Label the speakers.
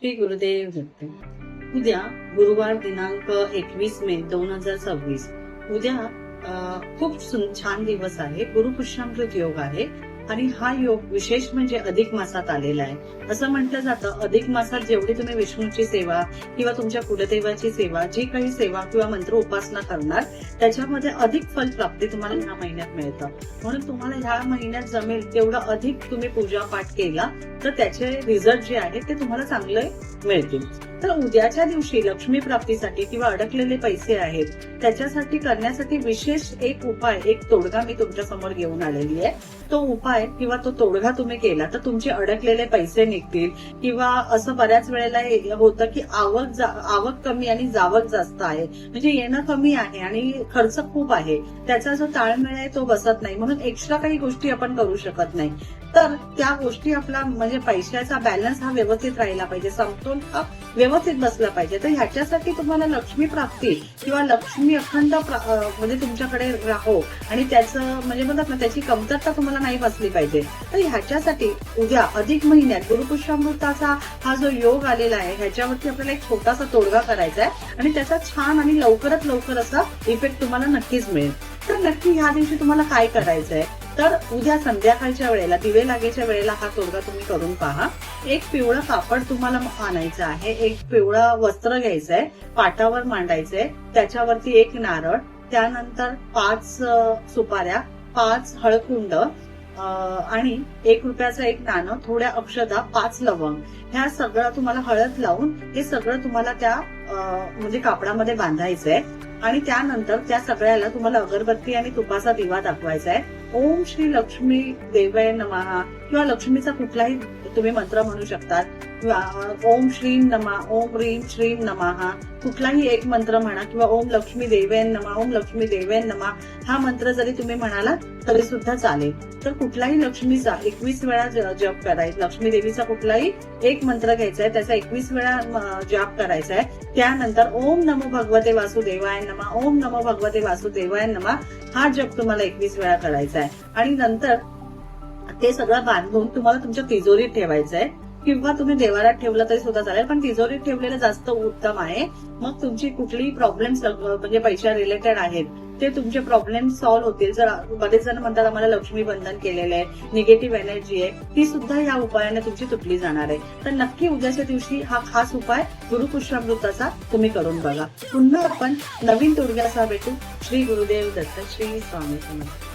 Speaker 1: श्री गुरुदेव दत्त. उद्या गुरुवार दिनांक 21 मे 2026. उद्या खूप छान दिवस आहे. गुरुपुष्यामृत योग आहे आणि हा योग विशेष म्हणजे अधिक मासात आलेला आहे. असं म्हटलं जातं, अधिक मासात जेवढी तुम्ही विष्णूची सेवा किंवा तुमच्या कुलदेवाची सेवा, जी काही सेवा किंवा मंत्र उपासना करणार, त्याच्यामध्ये अधिक फल प्राप्ती तुम्हाला ह्या महिन्यात मिळतं. म्हणून तुम्हाला ह्या महिन्यात जमेल तेवढं अधिक तुम्ही पूजा पाठ केला तर त्याचे रिझल्ट जे आहेत ते तुम्हाला चांगले मिळतील. तर उद्याच्या दिवशी लक्ष्मी प्राप्तीसाठी किंवा अडकलेले पैसे आहेत त्याच्यासाठी करण्यासाठी विशेष एक उपाय, एक तोडगा मी तुमच्या समोर घेऊन आलेली आहे. तो उपाय किंवा तो तोडगा तुम्ही केला तर तुमचे अडकलेले पैसे निघतील. किंवा असं बऱ्याच वेळेला होतं की आवक कमी आणि जावक जास्त आहे, म्हणजे येणं कमी आहे आणि खर्च खूप आहे, त्याचा जो ताळमेळ आहे तो बसत नाही, म्हणून एक्स्ट्रा काही गोष्टी आपण करू शकत नाही. तर त्या गोष्टी आपला म्हणजे पैशाचा बॅलन्स हा व्यवस्थित राहिला पाहिजे, समतोल हा व्यवस्थित बसला पाहिजे. तर ह्याच्यासाठी तुम्हाला लक्ष्मी प्राप्ती किंवा लक्ष्मी अखंड म्हणजे तुमच्याकडे राहो आणि त्याचं म्हणजे म्हणतात ना त्याची कमतरता तुम्हाला नाही बसली पाहिजे. तर ह्याच्यासाठी उद्या अधिक महिन्यात गुरुपुष्यामृताचा हा जो योग आलेला आहे ह्याच्यावरती आपल्याला एक छोटासा तोडगा करायचा आहे आणि त्याचा छान आणि लवकरात लवकर असा इफेक्ट तुम्हाला नक्कीच मिळेल. तर नक्की ह्या दिवशी तुम्हाला काय करायचंय, तर उद्या संध्याकाळच्या वेळेला दिवे लागेच्या वेळेला हा तोडगा तुम्ही करून पहा. एक पिवळं कापड तुम्हाला आणायचं आहे, एक पिवळं वस्त्र घ्यायचंय, पाटावर मांडायचंय, त्याच्यावरती एक नारळ, त्यानंतर 5 सुपाऱ्या, 5 हळकुंड आणि 1 रुपयाचं एक नाणं, थोड्या अक्षता, 5 लवंग, ह्या सगळं तुम्हाला हळद लावून हे सगळं तुम्हाला त्या म्हणजे कापडामध्ये बांधायचंय आणि त्यानंतर त्या सगळ्याला तुम्हाला अगरबत्ती आणि तुपाचा दिवा दाखवायचा आहे. ओम श्री लक्ष्मी देवाय नमः किंवा लक्ष्मीचा कुठलाही तुम्ही मंत्र म्हणू शकतात. ओम श्रीम नमः, ओम ह्रीम श्रीम नमः, कुठलाही एक मंत्र म्हणा किंवा ओम लक्ष्मी देवाय नमः, ओम लक्ष्मी देवाय नमः हा मंत्र जरी तुम्ही म्हणाला तरी सुद्धा चालेल. तर कुठलाही लक्ष्मीचा 21 वेळा जप करायचा, लक्ष्मी देवीचा कुठलाही एक मंत्र घ्यायचा आहे, त्याचा 21 वेळा जप करायचा आहे. त्यानंतर ओम नमो भगवते वासुदेवाय नमः, ओम नमो भगवते वासुदेवाय नमः हा जप तुम्हाला 21 वेळा करायचा आहे. आणि नंतर ते सगळं बांधून तुम्हाला तुमच्या तिजोरीत ठेवायचं आहे किंवा तुम्ही देवारात ठेवलं तरी सुद्धा चालेल, पण तिजोरीत ठेवलेलं जास्त उत्तम आहे. मग तुमची कुठलीही प्रॉब्लेम्स म्हणजे पैशा रिलेटेड आहेत ते तुमचे प्रॉब्लेम सॉल्व्ह होतील. जर बरेच जण म्हणतात आम्हाला लक्ष्मी बंधन केलेलं आहे, निगेटिव्ह एनर्जी आहे, ती सुद्धा या उपायाने तुमची तुटली जाणार आहे. तर नक्की उद्याच्या दिवशी हा खास उपाय गुरुपुष्यामृताचा तुम्ही करून बघा. पुन्हा आपण नवीन तोडग्यासह भेटू. श्री गुरुदेव दत्त. श्री स्वामी समर्थ.